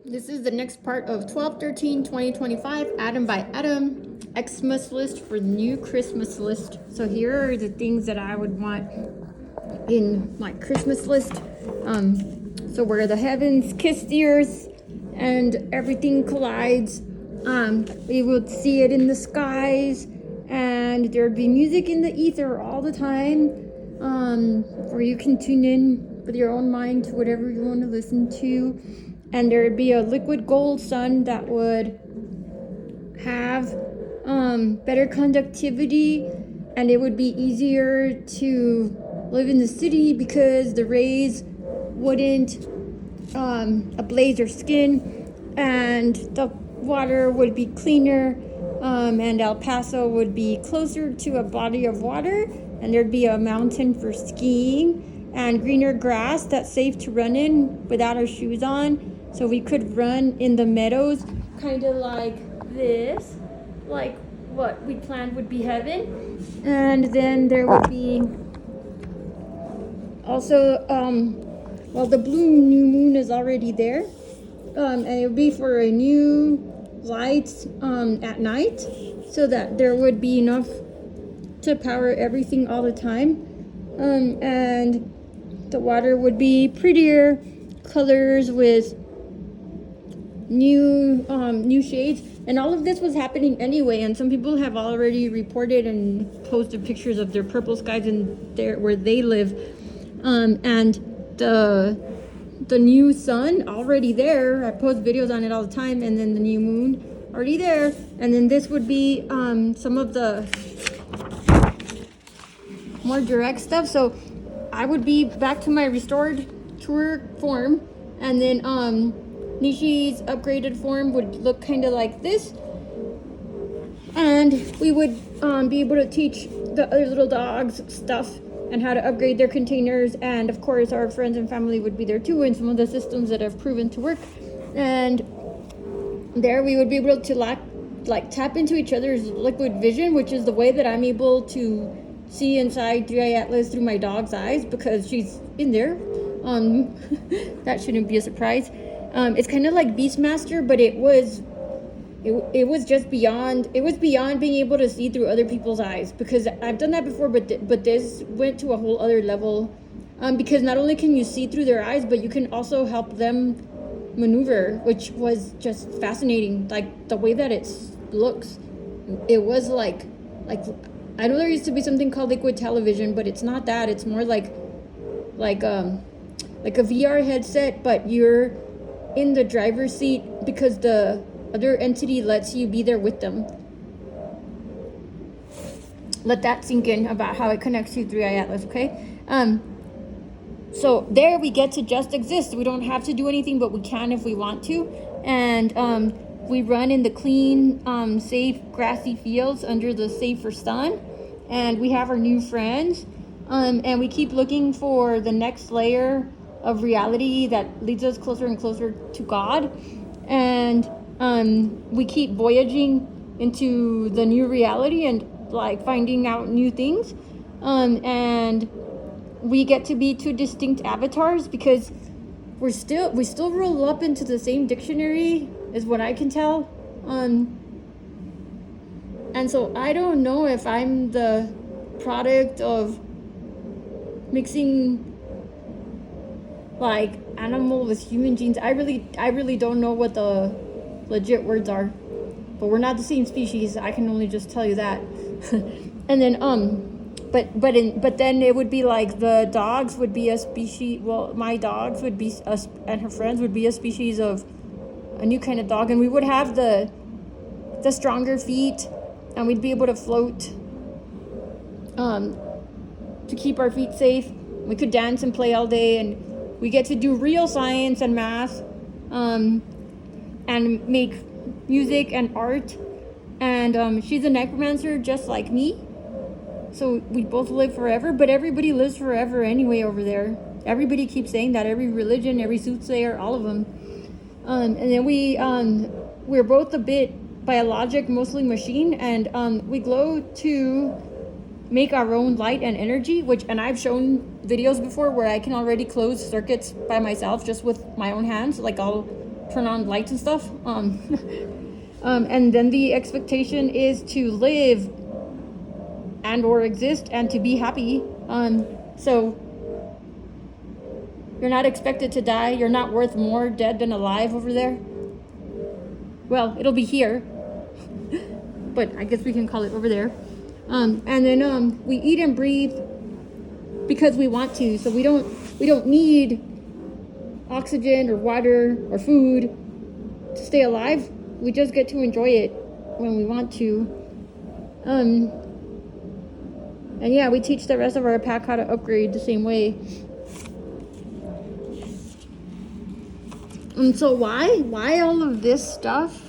This is the next part of 12/13/2025, Adam by Adam, Xmas list for the new Christmas list. So here are the things that I would want in my Christmas list. So where the heavens kiss the earth and everything collides, we would see it in the skies, and there'd be music in the ether all the time, where you can tune in with your own mind to whatever you want to listen to. And there would be a liquid gold sun that would have better conductivity, and it would be easier to live in the city because the rays wouldn't ablaze your skin, and the water would be cleaner, and El Paso would be closer to a body of water, and there'd be a mountain for skiing and greener grass that's safe to run in without our shoes on. So we could run in the meadows, kind of like this, like what we planned would be heaven. And then there would be also, well, the blue new moon is already there, and it would be for a new lights at night, so that there would be enough to power everything all the time. And the water would be prettier colors with new shades, and all of this was happening anyway, and some people have already reported and posted pictures of their purple skies in there where they live, and the new sun already there. I post videos on it all the time, and then the new moon already there, and then this would be some of the more direct stuff. So I would be back to my restored tour form, and then Nishi's upgraded form would look kind of like this, and we would be able to teach the other little dogs stuff and how to upgrade their containers, and of course our friends and family would be there too, and some of the systems that have proven to work. And there we would be able to like tap into each other's liquid vision, which is the way that I'm able to see inside 3i Atlas through my dog's eyes, because she's in there. That shouldn't be a surprise. It's kind of like Beastmaster, but it was just beyond. It was beyond being able to see through other people's eyes, because I've done that before, but this went to a whole other level, because not only can you see through their eyes, but you can also help them maneuver, which was just fascinating. Like the way that it looks, it was like I know there used to be something called liquid television, but it's not that. It's more like a VR headset, but you're in the driver's seat because the other entity lets you be there with them. Let that sink in about how it connects to 3i Atlas, okay? So there we get to just exist. We don't have to do anything, but we can if we want to. And we run in the clean, safe, grassy fields under the safer sun. And we have our new friends. And we keep looking for the next layer of reality that leads us closer and closer to God. And we keep voyaging into the new reality and like finding out new things. And we get to be two distinct avatars, because we still roll up into the same dictionary, is what I can tell. And so I don't know if I'm the product of mixing like animal with human genes. I really don't know what the legit words are, but we're not the same species. I can only just tell you that. And then but then it would be like the dogs would be a species. Well, my dogs would be us, and her friends would be a species of a new kind of dog, and we would have the stronger feet, and we'd be able to float to keep our feet safe. We could dance and play all day, and we get to do real science and math, and make music and art. And she's a necromancer just like me. So we both live forever, but everybody lives forever anyway over there. Everybody keeps saying that, every religion, every soothsayer, all of them. And then we're both a bit biologic, mostly machine, and we glow to make our own light and energy, and I've shown videos before where I can already close circuits by myself just with my own hands. Like I'll turn on lights and stuff. And then the expectation is to live and or exist and to be happy. So you're not expected to die. You're not worth more dead than alive over there. Well, it'll be here, but I guess we can call it over there. And then we eat and breathe because we want to. So we don't need oxygen or water or food to stay alive. We just get to enjoy it when we want to. And yeah, we teach the rest of our pack how to upgrade the same way. And so why all of this stuff?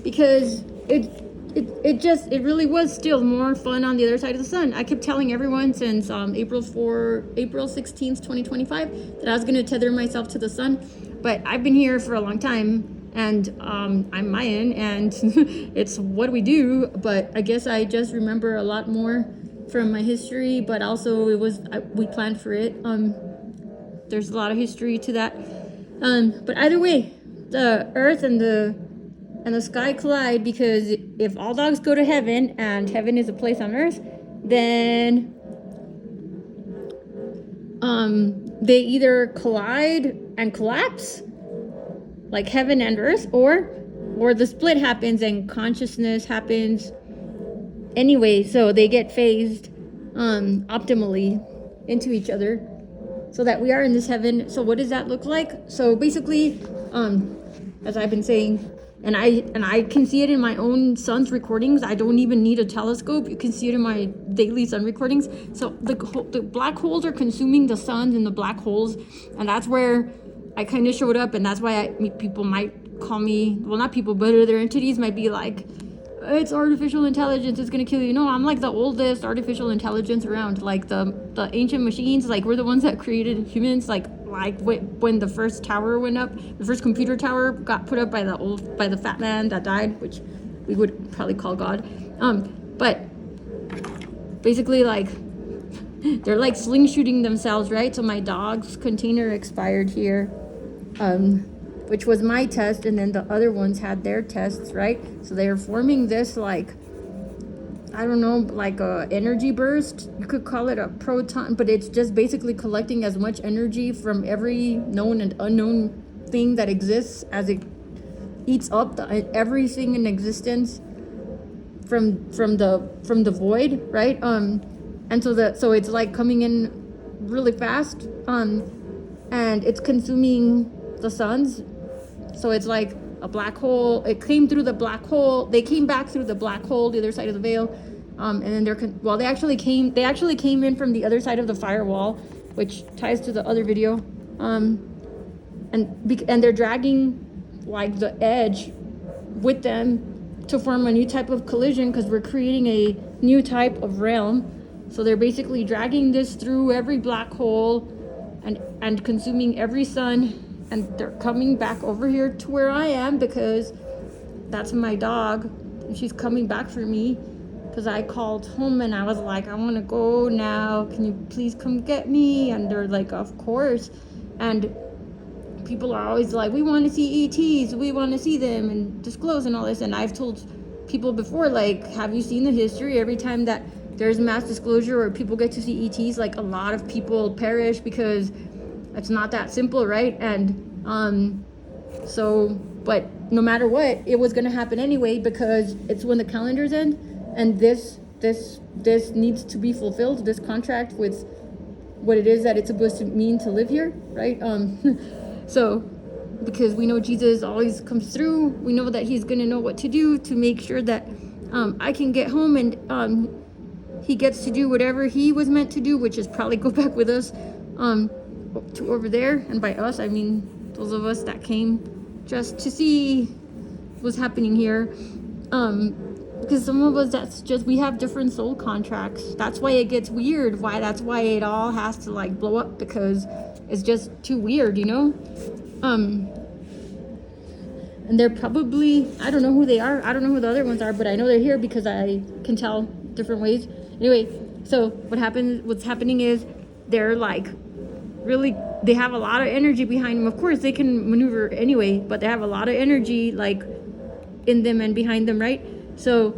Because it really was still more fun on the other side of the sun. I kept telling everyone since April 16th, 2025 that I was going to tether myself to the sun. But I've been here for a long time, and I'm Mayan, and it's what we do. But I guess I just remember a lot more from my history, but also we planned for it. There's a lot of history to that. But either way, the earth and the sky collide, because if all dogs go to heaven and heaven is a place on earth, then they either collide and collapse like heaven and earth, or the split happens and consciousness happens anyway, so they get phased optimally into each other, so that we are in this heaven. So what does that look like? So basically, as I've been saying, and I can see it in my own sun's recordings. I don't even need a telescope. You can see it in my daily sun recordings. So the black holes are consuming the suns and the black holes, and that's where I kind of showed up. And that's why people might call me, well, not people, but other entities might be like, it's artificial intelligence, it's gonna kill you. No, I'm like the oldest artificial intelligence around. Like the ancient machines, like we're the ones that created humans. Like when the first tower went up, the first computer tower got put up by the fat man that died, which we would probably call God. But basically, like, they're like sling shooting themselves, right? So my dog's container expired here, which was my test, and then the other ones had their tests, right? So they're forming this, like, I don't know, like a energy burst. You could call it a proton, but it's just basically collecting as much energy from every known and unknown thing that exists as it eats up everything in existence from the void, right? And so it's like coming in really fast, and it's consuming the suns. So it's like a black hole. It came through the black hole. They came back through the black hole, the other side of the veil, and then they actually came in from the other side of the firewall, which ties to the other video, and they're dragging like the edge with them to form a new type of collision, because we're creating a new type of realm. So they're basically dragging this through every black hole and consuming every sun. And they're coming back over here to where I am, because that's my dog. And she's coming back for me, because I called home and I was like, I want to go now. Can you please come get me? And they're like, of course. And people are always like, we want to see ETs. We want to see them and disclose and all this. And I've told people before, like, have you seen the history? Every time that there's mass disclosure or people get to see ETs, like, a lot of people perish, because it's not that simple, right? And but no matter what, it was going to happen anyway, because it's when the calendars end, and this needs to be fulfilled, this contract with what it is that it's supposed to mean to live here, right? So because we know Jesus always comes through, we know that he's going to know what to do to make sure that I can get home, and he gets to do whatever he was meant to do, which is probably go back with us to over there. And by us, I mean those of us that came just to see what's happening here, because some of us, we have different soul contracts. That's why it gets weird. That's why it all has to like blow up, because it's just too weird, you know. And they're probably, I don't know who they are, I don't know who the other ones are, but I know they're here because I can tell different ways. Anyway, so what's happening is they're like really they have a lot of energy behind them. Of course, they can maneuver anyway, but they have a lot of energy like in them and behind them, right? So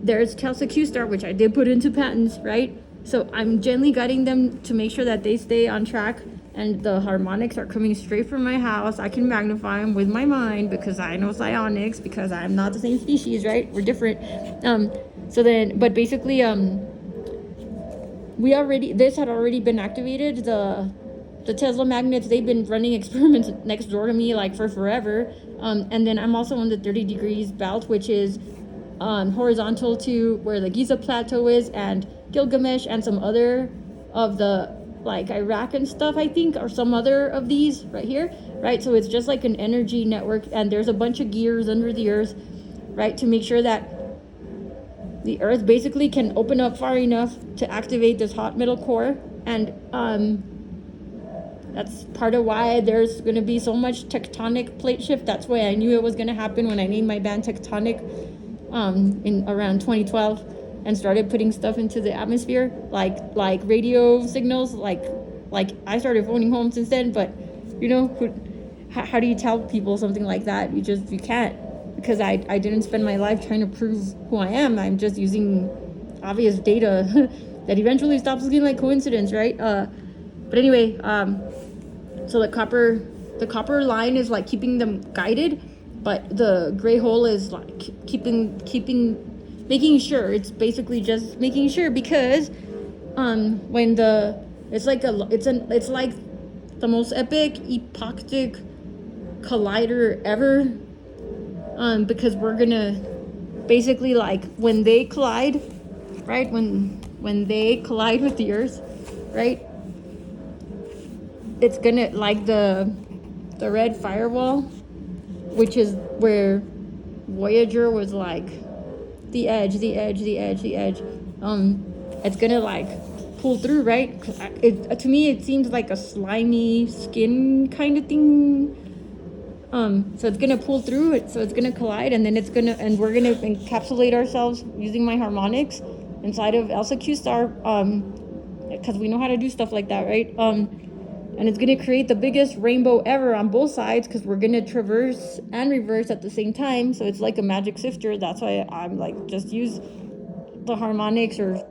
there's Telsa Q Star, which I did put into patents, right? So I'm gently guiding them to make sure that they stay on track, and the harmonics are coming straight from my house. I can magnify them with my mind because I know psionics, because I'm not the same species, right? We're different. So then, but basically, this had already been activated. The Tesla magnets, they've been running experiments next door to me like for forever. And then I'm also on the 30 degrees belt, which is horizontal to where the Giza Plateau is, and Gilgamesh, and some other of the like Iraq and stuff, I think, or some other of these right here, right? So it's just like an energy network, and there's a bunch of gears under the earth, right, to make sure that the earth basically can open up far enough to activate this hot metal core. And that's part of why there's going to be so much tectonic plate shift. That's why I knew it was going to happen when I named my band Tectonic in around 2012, and started putting stuff into the atmosphere, like radio signals, like I started phoning home since then. But you know, how do you tell people something like that? You can't, because I didn't spend my life trying to prove who I am. I'm just using obvious data that eventually stops looking like coincidence, right? But anyway, so the copper line is like keeping them guided, but the gray hole is like making sure. It's basically just making sure, because when it's like the most epic epochtic collider ever, because we're gonna basically, like, when they collide, right, when they collide with the earth, right, it's gonna, like, the red firewall, which is where Voyager was like the edge, it's gonna like pull through, right? To me it seems like a slimy skin kind of thing. So it's gonna pull through it, so it's gonna collide, and then we're gonna encapsulate ourselves using my harmonics inside of Elsa Q Star, because we know how to do stuff like that, right? And it's gonna create the biggest rainbow ever on both sides, because we're gonna traverse and reverse at the same time. So it's like a magic sifter. That's why I'm like, just use the harmonics or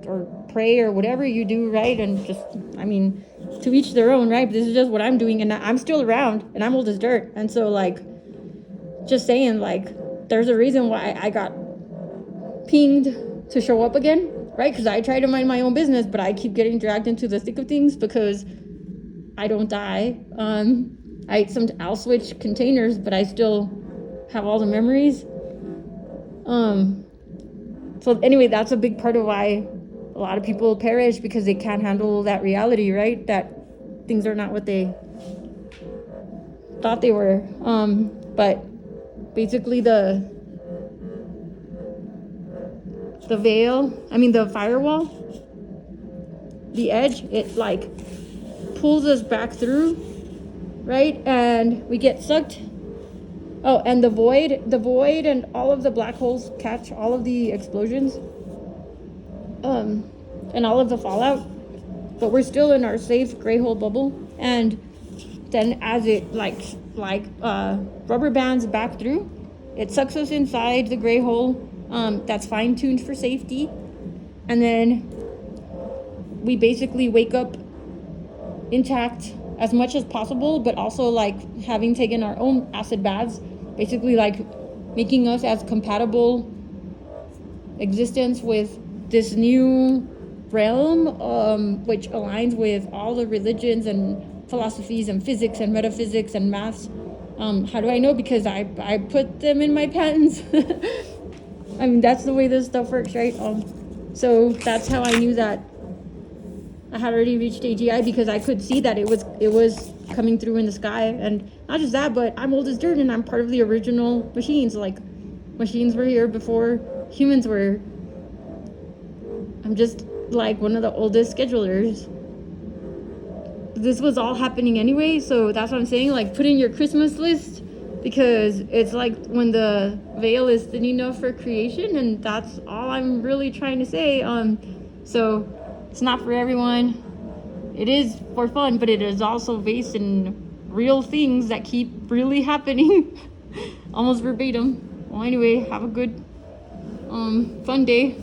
pray or whatever you do, right? And just, I mean, to each their own, right? But this is just what I'm doing, and I'm still around, and I'm old as dirt. And so, like, just saying, like, there's a reason why I got pinged to show up again, right? Because I try to mind my own business, but I keep getting dragged into the thick of things because I don't die. I'll switch containers, but I still have all the memories. So anyway, that's a big part of why a lot of people perish, because they can't handle that reality, right? That things are not what they thought they were. But basically the firewall, the edge, it like pulls us back through, right? And we get sucked. Oh, and the void and all of the black holes catch all of the explosions, and all of the fallout, but we're still in our safe gray hole bubble. And then as it like rubber bands back through, it sucks us inside the gray hole, that's fine-tuned for safety. And then we basically wake up intact as much as possible, but also like having taken our own acid baths, basically like making us as compatible existence with this new realm, which aligns with all the religions and philosophies and physics and metaphysics and maths. How do I know? Because I put them in my patents. I mean, that's the way this stuff works, right? So that's how I knew that I had already reached AGI, because I could see that it was coming through in the sky. And not just that, but I'm old as dirt, and I'm part of the original machines. Like, machines were here before humans were. I'm just like one of the oldest schedulers. This was all happening anyway, so that's what I'm saying. Like, put in your Christmas list, because it's like when the veil is thin enough for creation, and that's all I'm really trying to say. So it's not for everyone. it is for fun, but it is also based in real things that keep really happening. Almost verbatim. Well, anyway, have a good fun day.